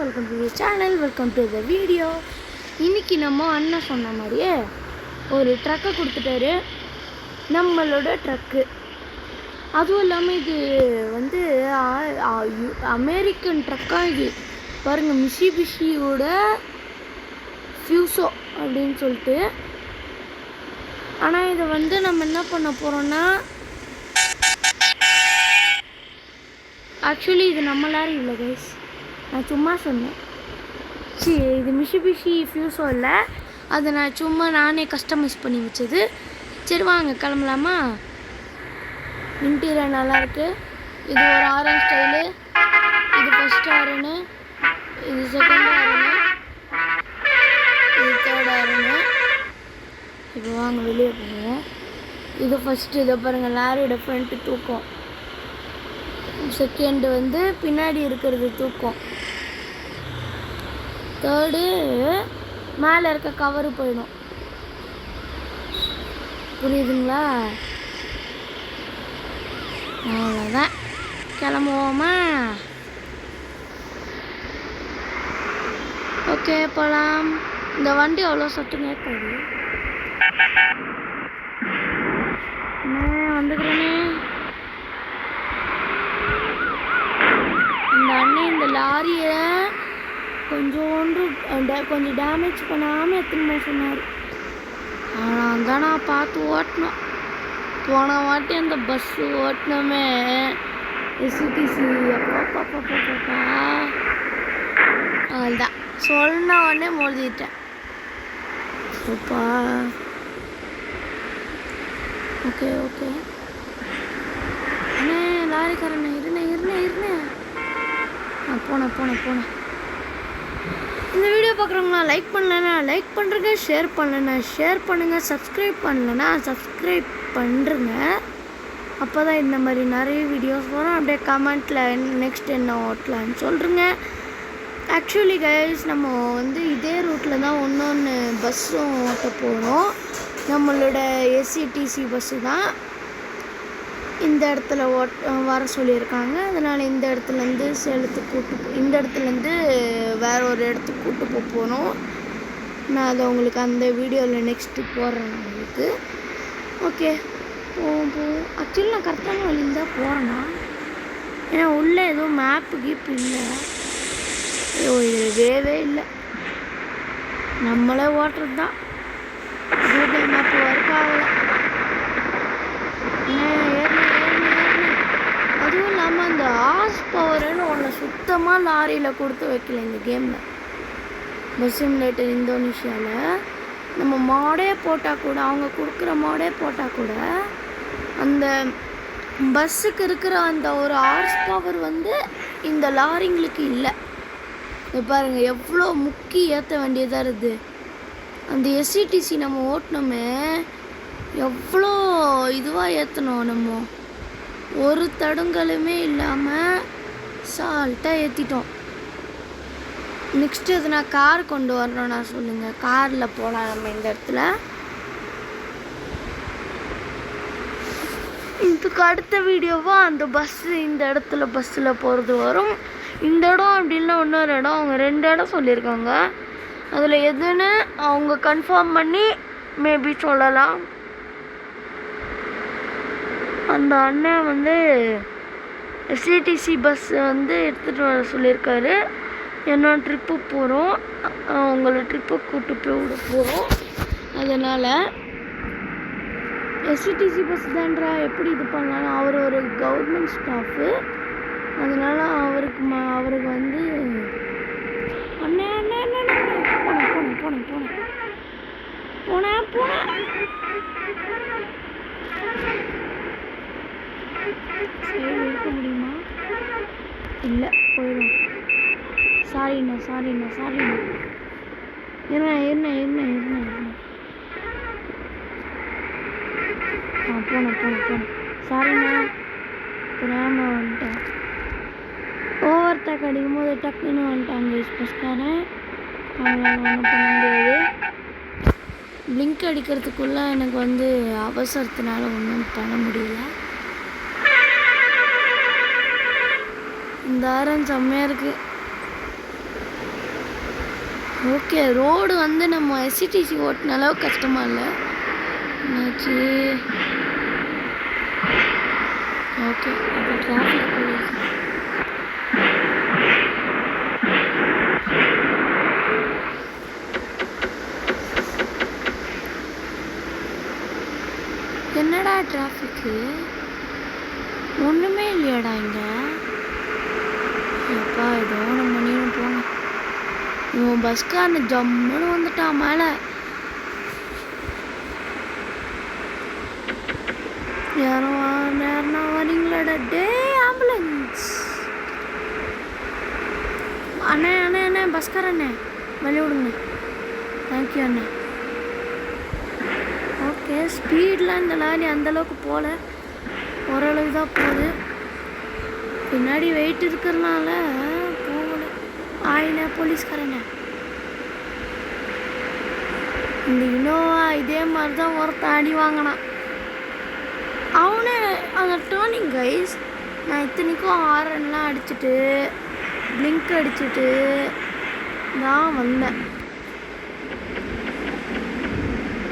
Welcome to the channel, welcome to the video. இன்றைக்கி நம்ம அண்ணன் சொன்ன மாதிரியே ஒரு ட்ரக்கை கொடுத்துட்டாரு, நம்மளோட ட்ரக்கு. அதுவும் இல்லாமல் இது வந்து அமெரிக்கன் ட்ரக்காக இது பாருங்கள், மிஷிபிஷியோட ஃபியூசோ அப்படின்னு சொல்லிட்டு. ஆனால் இதை வந்து நம்ம என்ன பண்ண போகிறோன்னா, ஆக்சுவலி இது நம்ம லாரி இல்லை கைஸ், நான் சும்மா சொன்னேன். இது மிஷிபிஷி ஃபியூஸோ இல்லை, அதை நான் சும்மா நானே கஸ்டமைஸ் பண்ணி வச்சது. சரி வாங்க கிளம்பலாமா. இன்டீரியர் நல்லாயிருக்கு. இது ஒரு ஆரன் ஸ்டைலு, இது ஃபஸ்ட் ஆரனு, இது செகண்ட் ஆரனு, இது தேர்ட் ஆரனு. இப்போ வாங்க வெளியே போவோம். இது ஃபஸ்ட்டு, இதை பாருங்கள், லாரியோட ஃப்ரண்ட்டு தூக்கம். செகண்டு வந்து பின்னாடி இருக்கிறது தூக்கம். தேர்டு மேலே இருக்க கவரு போயிடும். புரியுதுங்களா? அவ்வளோதான், கிளம்புவோமா? ஓகே போகலாம். இந்த வண்டி அவ்வளோ சத்தம் கேட்காது. வந்துக்கிறேனே. இந்த அண்ணன் இந்த லாரியை கொஞ்சம் டேமேஜ் பண்ணாமல் எத்தனை சொன்னார். ஆனால் தான் நான் பார்த்து ஓட்டினோம். போன வாட்டி அந்த பஸ்ஸு ஓட்டினோமே எஸ்சிடிசி, அப்பா அதுதான் சொன்ன உடனே மோதிட்டேன். அப்பா ஓகே ஓகே அண்ணே, லாரிக்காரண்ணே இருந்தேன். போனேன். இந்த வீடியோ பார்க்குறவங்களா லைக் பண்ணலன்னா லைக் பண்ணுறங்க, ஷேர் பண்ணலன்னா ஷேர் பண்ணுங்கள், சப்ஸ்கிரைப் பண்ணலன்னா சப்ஸ்கிரைப் பண்ணுறங்க. அப்போ தான் இந்த மாதிரி நிறைய வீடியோஸ் வரும். அப்படியே கமெண்ட்டில் நெக்ஸ்ட் என்ன ஓட்டலான்னு சொல்கிறேங்க. ஆக்சுவலி கைஸ், நம்ம வந்து இதே ரூட்டில் தான் இன்னொன்று பஸ்ஸும் ஓட்ட போகிறோம். நம்மளோட எஸ்சிடிசி பஸ்ஸு தான் இந்த இடத்துல வர சொல்லியிருக்காங்க. அதனால் இந்த இடத்துலேருந்து இந்த இடத்துலேருந்து வேறு ஒரு இடத்துக்கு கூப்பிட்டு போகணும். நான் அதை உங்களுக்கு அந்த வீடியோவில் நெக்ஸ்ட்டு போடுறேன் உங்களுக்கு. ஓகே போவோம். ஆக்சுவலி நான் கரெக்டான வழியில் தான் போகிறேன்னா, ஏன்னா உள்ளே எதுவும் மேப்பு கீப்பு இல்லை. இது வேவே இல்லை, நம்மளே ஓட்டுறது தான். கூகுள் மேப்பு ஒர்க் ஆகலை. அதுவும் இல்லாமல் அந்த ஹார்ஸ் பவர்னு ஒன்று சுத்தமாக லாரியில் கொடுத்து வைக்கல இந்த கேமில். பஸ் சிமுலேட்டர் இந்தோனேஷியாவில் நம்ம மாடே போட்டால் கூட, அவங்க கொடுக்குற மாடே போட்டால் கூட, அந்த பஸ்ஸுக்கு இருக்கிற அந்த ஒரு ஹார்ஸ் பவர் வந்து இந்த லாரிங்களுக்கு இல்லை. இது பாருங்கள், எவ்வளோ முக்கி ஏற்ற வேண்டியதாக இருக்குது. அந்த எஸ்சிடிசி நம்ம ஓட்டினோமே, எவ்வளோ இதுவாக ஏற்றணும். நம்ம ஒரு தடுங்களுமே இல்லாமல் சால்ட்டாக ஏற்றிட்டோம். நெக்ஸ்ட்டு அது நான் கார் கொண்டு வரணும்னா சொல்லுங்கள், காரில் போகலாம் நம்ம இந்த இடத்துல. இதுக்கு அடுத்த வீடியோவாக அந்த பஸ்ஸு இந்த இடத்துல பஸ்ஸில் போகிறது வரும். இந்த இடம் அப்படின்னா இன்னொரு இடம், அவங்க 2 இடம் சொல்லியிருக்காங்க. அதில் எதுன்னு அவங்க கன்ஃபார்ம் பண்ணி மேபி சொல்லலாம். அந்த அண்ணன் வந்து எஸ்சிடிசி பஸ் வந்து எடுத்துகிட்டு வர சொல்லியிருக்காரு. என்ன ட்ரிப்பு போகிறோம், அவங்கள ட்ரிப்பு கூப்பிட்டு போய் விட போகிறோம். அதனால் எஸ்சிடிசி பஸ் தான்றா, எப்படி இது பண்ணலாம். அவர் ஒரு கவர்மெண்ட் ஸ்டாஃபு, அதனால் அவருக்கு வந்து அண்ணே போனேன். சரி இருக்க முடியுமா? இல்லை, போயிடும். சாரிண்ணா. இருண்ணா. போனேன். சாரிண்ணா, தெரியாமல் வந்துட்டேன். ஓவர் டேக் அடிக்கும் போது டக்குன்னு வந்துட்டாங்க பஸ்காரன். அவங்களால ஒன்றும் பண்ண முடியாது. பிளிங்க் அடிக்கிறதுக்குள்ளே எனக்கு வந்து அவசரத்தினால ஒன்றும் பண்ண முடியல. இந்த ஆரம் செம்மையாக இருக்குது. ஓகே, ரோடு வந்து நம்ம எஸ்சிடிசி ஓட்டின அளவுக்கு கஷ்டமா இல்லை. என்னாச்சு? ஓகே, இப்போ டிராஃபிக் போலீஸ் என்னடா டிராஃபிக்கு? ஒன்றுமே இல்லையாடா இங்கே? அப்பா ஏதோ நம்ம பண்ணிடும் போங்க. இவன் பஸ்காரன் ஜம்முன்னு வந்துட்டான் மேலே. யாரும் வரீங்களாடா? டே ஆம்புலன்ஸ் அண்ணே அண்ணே அண்ணே பஸ்கார அண்ணே வெளியே விடுங்க. தேங்க்யூ அண்ணே. ஓகே, ஸ்பீட்லாம் இந்த லாரி அந்தளவுக்கு போகல, ஓரளவு தான் போகுது. பின்னாடி வெயிட் இருக்கிறதுனால போகல. ஆயிண்ணே போலீஸ்காரண்ணே. இந்த இனோவா இதே மாதிரி தான் ஒருத்தன் அடி வாங்கினான். அவனே அந்த டேர்னிங் கைஸ், நான் இத்தனைக்கும் ஹாரன்லாம் அடிச்சுட்டு பிளிங்க் அடிச்சுட்டு தான் வந்தேன்.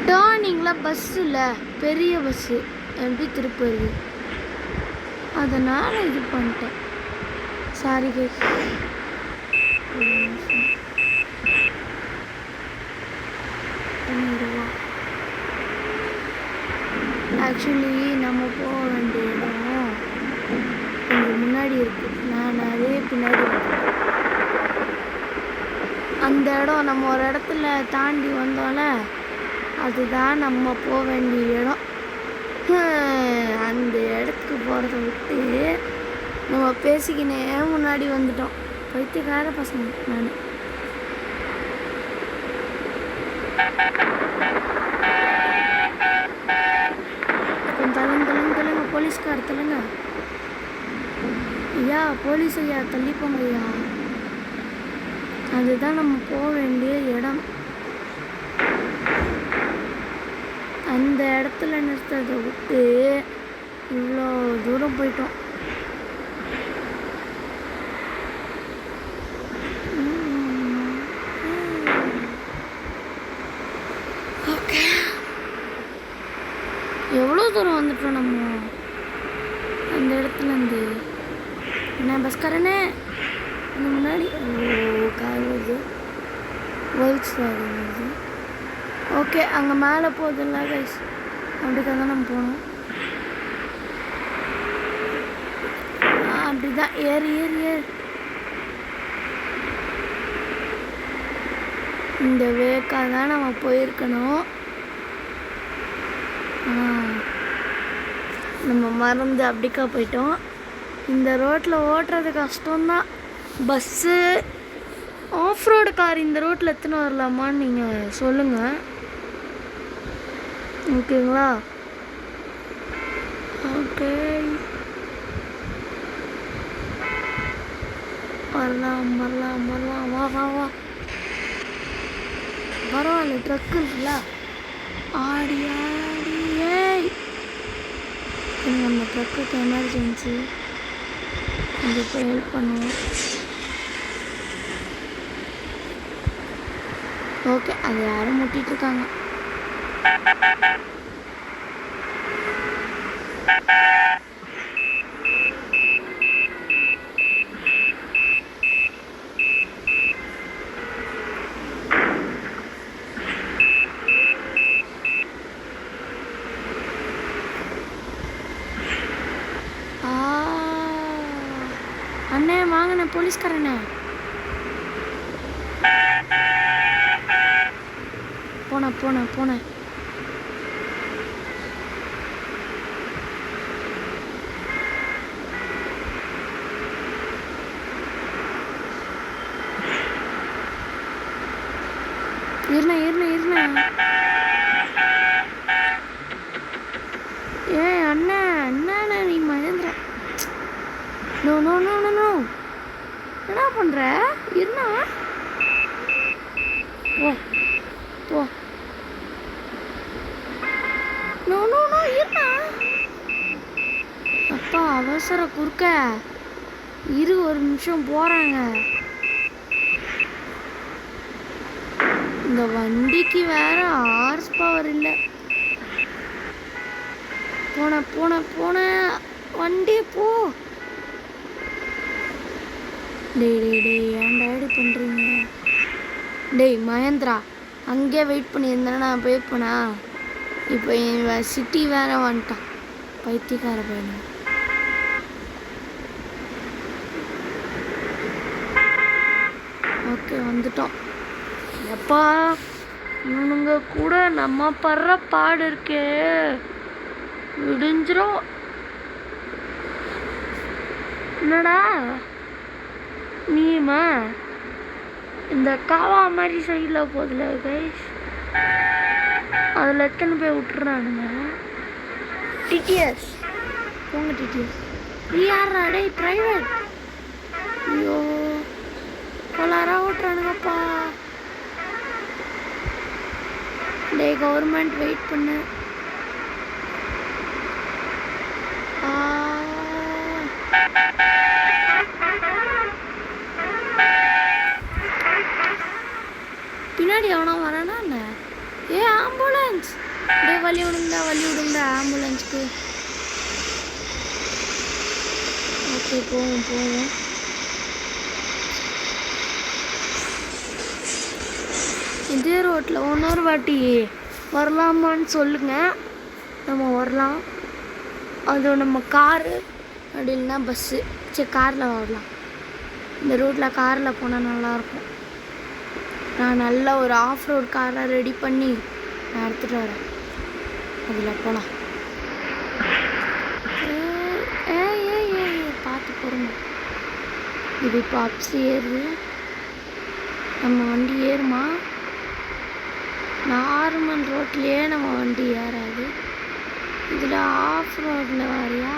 டேர்னிங்கில் பஸ்ஸு இல்லை, பெரிய பஸ்ஸு எப்படி திருப்பது, அதனால் இது பண்ணிட்டேன். Sorry guys. ஆக்சுவலி நம்ம போக வேண்டிய இடம் கொஞ்சம் முன்னாடி இருக்குது, நான் நிறைய பின்னாடி இருக்கேன். அந்த இடம் நம்ம ஒரு இடத்துல தாண்டி வந்தோம்ல, அதுதான் நம்ம போக வேண்டிய இடம். அந்த இடத்துக்கு போகிறத விட்டு நம்ம பேசிக்கினே முன்னாடி வந்துட்டோம். பைத்தியக்கார பசங்க. நான் தள்ளுங்க போலீஸ்கார் தள்ளுங்க. ஐயா போலீஸ் ஐயா தள்ளிப்போங்க ஐயா. அதுதான் நம்ம போக வேண்டிய இடம். அந்த இடத்துல நிறுத்ததை விட்டு இவ்வளோ தூரம் போயிட்டோம். ஓகே, எவ்வளோ தூரம் வந்துட்டோம் நம்ம அந்த இடத்துலேருந்து. என்ன பஸ்காரனே அந்த முன்னாடி கார் வருது, வேர்ல்ட்ஸ் வருது. ஓகே, அங்கே மேலே போகுதுல்ல கைஸ், அப்படிக்காக தான் நம்ம போகணும். அப்படி தான் ஏறு ஏறு ஏறு. இந்த வேக்காக தான் நம்ம போயிருக்கணும். நம்ம மறந்து அப்படிக்கா போயிட்டோம். இந்த ரோட்டில் ஓட்டுறது கஷ்டம்தான். பஸ்ஸு ஆஃப் ரோடு கார் இந்த ரோட்டில் எத்தனை வரலாமான்னு நீங்கள் சொல்லுங்கள், ஓகேங்களா? ஓகே, வரலாம் வரலாம் வரலாம். வா வா வா, பரவாயில்ல, ட்ரக் இருக்குல்ல. ஆடி ஆடி ஏய், நம்ம ட்ரக்குக்கு எமர்ஜென்சி, கண்டிப்பாக ஹெல்ப் பண்ணுவோம். ஓகே, அது யாரும் முட்டிட்டு இருக்காங்க. அண்ணே வாங்கண்ணே போலீஸ்காரண்ணே. போனேன். இருண்ணே. ஏய் அண்ணா, என்னண்ணா நீ மகேந்திரா? நோ, என்ன பண்ணுற? இருண்ணா, போ. நோ, இருண்ணா. அப்பா அவசர குறுக்க இரு, ஒரு நிமிஷம் போகிறாங்க. இந்த வண்டிக்கு வேற ஹார்ஸ் பவர் இல்லை. போன வண்டி போ. டேய் ஏன்டா இப்படி பண்ணுறீங்க? டேய் மகேந்திரா, அங்கே வெயிட் பண்ணியிருந்தேன்னா நான் போயிருப்பேனா? இப்போ என் சிட்டி வேற வந்துட்டான், பைத்தியக்கார பையன். ஓகே வந்துட்டோம். எப்பா இவனுங்க கூட நம்ம படுற பாடு இருக்கே, விடிஞ்சிரும். என்னடா நீமா இந்த காவா மாதிரி சைடில் போதில்ல கைஸ், அதில் எத்தனை பேர் விட்டுறானுங்க? டிடிஎஸ் போங்க டிடிஎஸ். யாரா டேய் ப்ரைவேட்? ஐயோ கோளாரா ஓட்டுறானுங்கப்பா. டேய் கவர்மெண்ட் வெயிட் பண்ணு. பின்னாடி எவனோ வரானா என்ன? ஏ ஆம்புலன்ஸ்! டே வழி விடுங்கடா ஆம்புலன்ஸ்க்கு. ஓகே போவோம். இதே ரோட்டில் இன்னொரு வாட்டி வரலாமான்னு சொல்லுங்க, நம்ம வரலாம். அது நம்ம காரு அப்படி இல்லைன்னா பஸ்ஸு. சரி காரில் வரலாம். இந்த ரூட்டில் காரில் போனால் நல்லாயிருக்கும். நான் நல்ல ஒரு ஆஃப் ரோட் காரை ரெடி பண்ணி நான் எடுத்துகிட்டு வரேன், அதில் போகலாம். பார்த்து போகிறோங்க. இது இப்போ அப்ஸ் ஏறுது, நம்ம வண்டி ஏறுமா? நார்மல் ரோட்லேயே நம்ம வண்டி ஏறாது, இதில் ஆஃப் ரோடில் வரையா?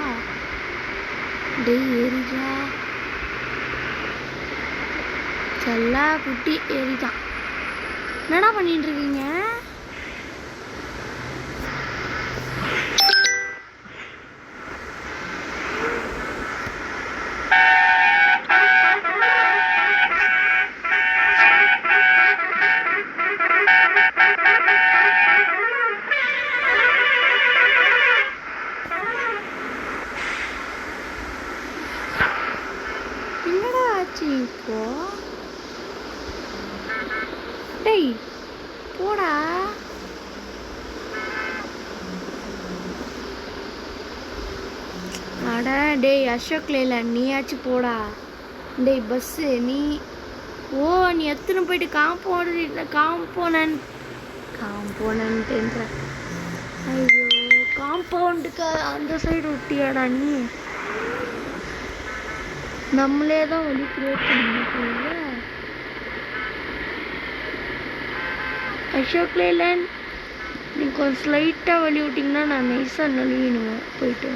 டெய் ஏறிடா செல்லா குட்டி, ஏறிட்டான். என்னடா பண்ணிட்டு இருக்கீங்க? என்னடா ஆச்சு இப்போ? டேய் போடா. அட டேய் அசோக் லேலண்ட் நீயாச்சும் போடா. டேய் பஸ்ஸு நீ எத்தனை போயிட்டு காம்போனன்ட்ன்ற ஐயோ காம்பவுண்டுக்கு அந்த சைடு விட்டியாடா நீ? நம்மளே தான் வழி கிரியேட் பண்ணிட்டு. அசோக் லேலண்ட் நீங்கள் கொஞ்சம் ஸ்லைட்டாக வழி விட்டிங்கன்னா நான் நைஸாக நழுவிடுவேன் போயிட்டு.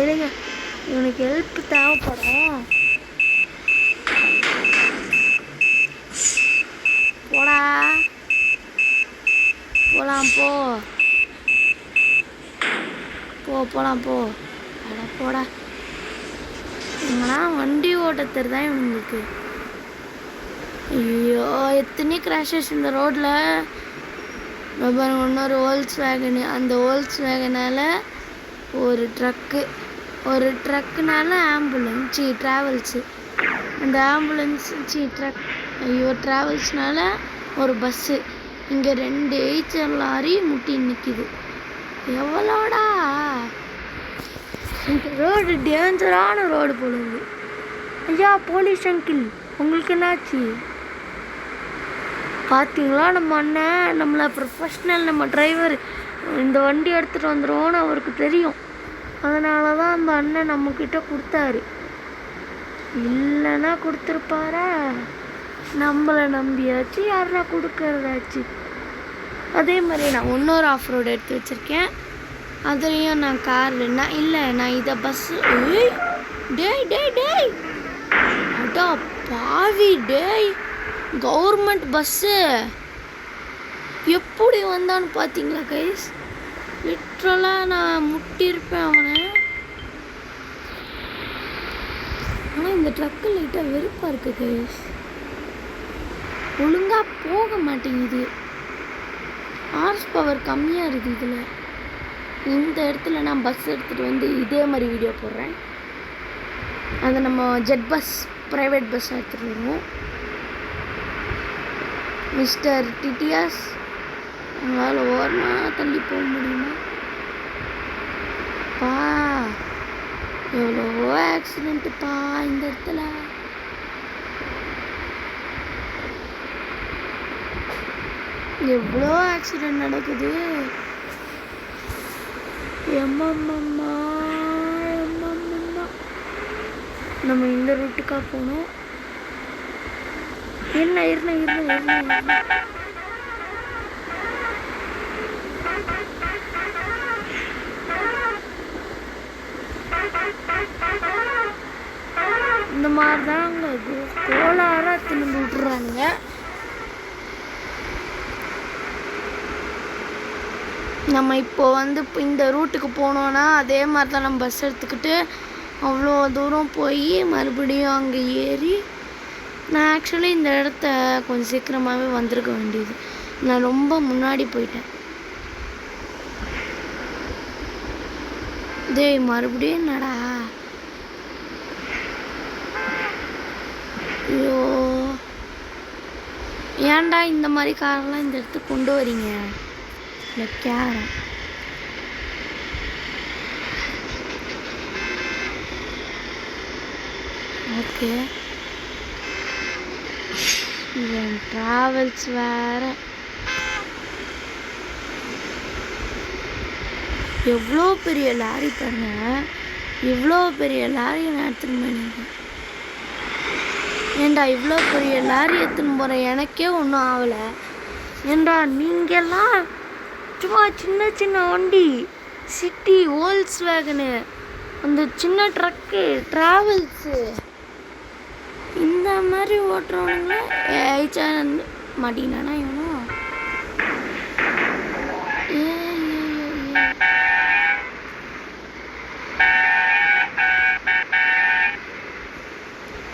ஏழுங்க இவனுக்கு ஹெல்ப் தேவைப்படும். போடா போகலாம் போகலாம் அட போடா. இவங்கனா வண்டி ஓட்டத்தர் தான் இவங்களுக்கு. ஐயோ எத்தனை கிராஷஸ் இந்த ரோட்டில். இன்னொரு ஓல்ஸ் வேகனு, அந்த ஓல்ஸ் வேகனால் ஒரு ட்ரக்குனால ஆம்புலன்ஸ் ட்ராவல்ஸு, அந்த ஆம்புலன்ஸ் ட்ராவல்ஸ்னால ஒரு பஸ்ஸு, இங்கே 2 ஏச்சர் லாரி முட்டி நிற்கிது. எவ்வளோடா இந்த ரோடு டேஞ்சரான ரோடு போடுது. ஐயா போலீஸ் அங்கிள் உங்களுக்கு என்னாச்சு? பார்த்தீங்களா நம்ம அண்ணன் நம்மளை ப்ரொஃபஷ்னல், நம்ம டிரைவர் இந்த வண்டி எடுத்துகிட்டு வந்துடுவோன்னு அவருக்கு தெரியும். அதனால தான் அந்த அண்ணன் நம்மக்கிட்ட கொடுத்தாரு. இல்லைன்னா கொடுத்துருப்பாரா? நம்மளை நம்பியாச்சு, யாருன்னா கொடுக்கறதாச்சு. அதே மாதிரி நான் இன்னொரு ஆஃப் ரோடு எடுத்து வச்சுருக்கேன். அதுலேயும் நான் கார் நான் இல்லை நான் இதை பஸ்ஸு டேய் டேய் டேய் அடா பாவி டேய் கவர்மெண்ட் பஸ்ஸு எப்படி வந்தான்னு பார்த்தீங்களா கைஸ்? லிட்ரலாக நான் முட்டியிருப்பேன் அவனை. ஆனால் இந்த ட்ரக்கு லைட்டாக வெறுப்பாக இருக்குது கைஸ். ஒழுங்காக போக மாட்டேங்குது. ஹார்ஸ் பவர் கம்மியாக இருக்குது இதில். இந்த இடத்துல நான் பஸ் எடுத்துகிட்டு வந்து இதே மாதிரி வீடியோ போடுறேன். அதை நம்ம ஜெட் பஸ் ப்ரைவேட் பஸ் எடுத்துகிட்டு வருவோம். மிஸ்டர் டிடிஎஸ் உங்களால் ஓரமாக தள்ளி போக முடியுமா? பா எவ்வளோ ஆக்சிடெண்ட்டுப்பா இந்த இடத்துல. எவ்வளோ ஆக்சிடெண்ட் நடக்குது. எம்மம்மா எம்மம்மா. நம்ம இந்த ரூட்டுக்காக போகணும். இருண்ணா இருண்ணா இருண்ணா இருண்ணா இருண்ணா. இந்த மாதிரி தான் அங்கே கோளாறாக திரும்பி விட்டுறாங்க. நம்ம இப்போ வந்து இந்த ரூட்டுக்கு போனோன்னா அதே மாதிரி தான் நம்ம பஸ் எடுத்துக்கிட்டு அவ்வளோ தூரம் போய் மறுபடியும் அங்கே ஏறி. நான் ஆக்சுவலி இந்த இடத்த கொஞ்சம் சீக்கிரமாகவே வந்திருக்க வேண்டியது. நான் ரொம்ப முன்னாடி போயிட்டேன். டேய் மறுபடியும் என்னடா? ஐயோ ஏன்டா இந்த மாதிரி காரெல்லாம் இந்த இடத்துக்கு கொண்டு வரீங்க? இல்லை கேரம் ஓகே. இவன் ட்ராவல்ஸ் வேற. எவ்வளோ பெரிய லாரி பாருங்க. இவ்வளோ பெரிய லாரியை நான் எடுத்துன்னு போனீங்க. ஏண்டா இவ்வளோ பெரிய லாரி எடுத்துன்னு போகிறேன் எனக்கே ஒன்றும் ஆகலை. ஏண்டா நீங்கள்லாம் சும்மா சின்ன சின்ன வண்டி சிட்டி ஓல்ஸ் வேகனு அந்த சின்ன ட்ரக்கு ட்ராவல்ஸு இந்த மாதிரி ஓட்டுறவனுங்கள ஏச்சா மாட்டினானா இவனும்.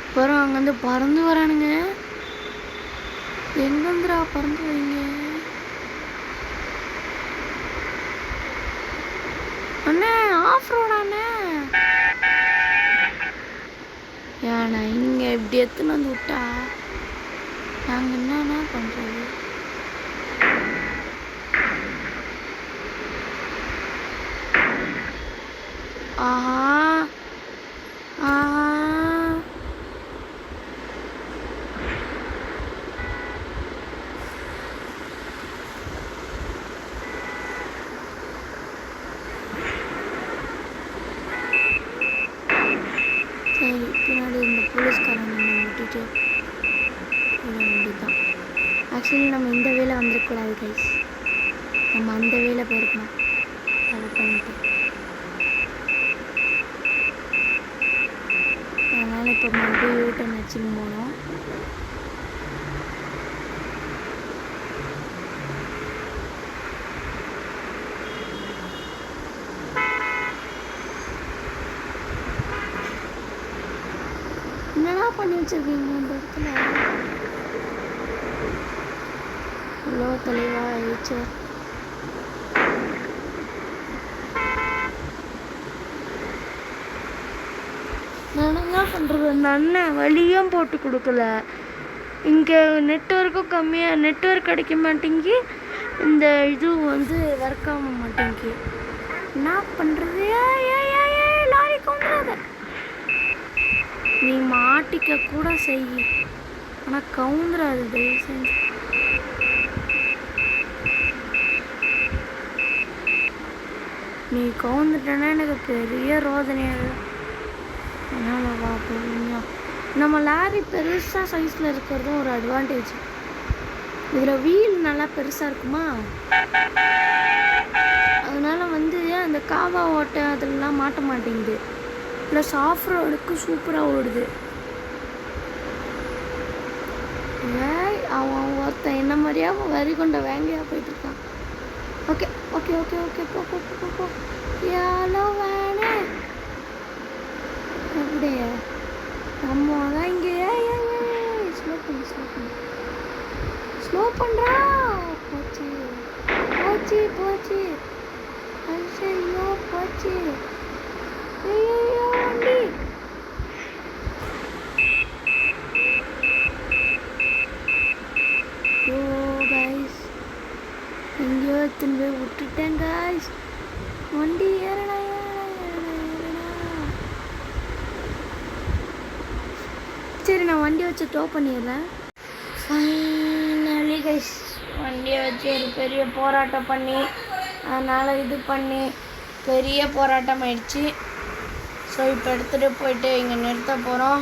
அப்புறம் அங்கேருந்து பறந்து வரானுங்க. எங்கேருந்துடா பறந்து வரீங்க? அண்ணே ஆஃப் ரோடாண்ணே. ஏண்ணா இங்கே இப்படி எடுத்துன்னு வந்து விட்டா நாங்கள் என்னண்ணா பண்ணுறது? ஆஹா ஆஹா சரி பின்னாடி இந்த போலீஸ்காரங்க விட்டுட்டு போட வேண்டியதுதான். ஆக்சுவலி நம்ம இந்த வேலை வந்துடக்கூடாது கைஸ். நம்ம அந்த வேலை போயிருக்கணும். அதை பண்ணிட்டு அதனால் இப்போ மறுபடியும் யூட்டன் வச்சுன்னு போனோம். என்னடா பண்ணி வச்சிருக்கீங்க இந்த இடத்துல? இவ்வளோ தெளிவாக ஆயிடுச்சு. நான் என்ன பண்ணுறது? அந்த அண்ணன் வழியும் போட்டு கொடுக்கல. இங்கே நெட்வொர்க்கும் கம்மியாக நெட்வொர்க் கிடைக்க மாட்டேங்கி. இந்த இது வந்து ஒர்க் ஆக மாட்டேங்கி. என்ன பண்ணுறது? லாரி கவுந்துடாத. நீ மாட்டிக்க கூட செய்ய, ஆனால் கவுந்துடாது தயவு செஞ்சு. நீ கவுந்துட்டேன்னா எனக்கு பெரிய ரோதனையாக. அதனால் வா பொறுமையா. நம்ம லாரி பெருசாக சைஸில் இருக்கிறதும் ஒரு அட்வான்டேஜ். இதில் வீல் நல்லா பெருசாக இருக்குமா, அதனால் வந்து அந்த காவா ஓட்டை அதெல்லாம் மாட்ட மாட்டேங்குது. ப்ளஸ் ஆஃப் ரோடுக்கு சூப்பராக ஓடுது. அவன் ஒருத்தன் என்ன மாதிரியா வரி கொண்ட வேங்கையா போயிட்டுருக்கான். ஓகே ஓகே ஓகே ஓகே போ போ போ போ யாலோ வேணே அப்படியே நம்ம தான் இங்கே ஸ்லோ பண்ணுறா. போச்சு போச்சு போச்சு ஐயோ போச்சு ஐயோ வண்டி. ஓ கைஸ் எங்கேயோ எத்தனை போய் விட்டுட்டேன் கைஸ். வண்டி ஏறடா சரி நான் வண்டியை வச்சு டோ பண்ணிடுறேன். ஃபைனலி கைஸ் வண்டியை வச்சு ஒரு பெரிய போராட்டம் பண்ணி அதனால் இது பண்ணி பெரிய போராட்டம் ஆயிடுச்சு. ஸோ இப்போ எடுத்துகிட்டு போயிட்டு இங்கே நிறுத்த போகிறோம்.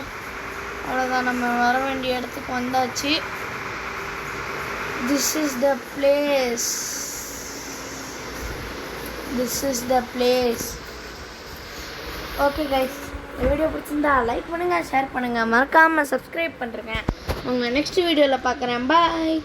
அவ்வளோதான், நம்ம வர வேண்டிய இடத்துக்கு வந்தாச்சு. This is the place. Okay guys, இந்த வீடியோ பிடிச்சிருந்தா லைக் பண்ணுங்கள், ஷேர் பண்ணுங்கள், மறக்காமல் சப்ஸ்கிரைப் பண்ணுறேங்க. உங்களை நெக்ஸ்ட் வீடியோவில் பார்க்குறேன். பாய்.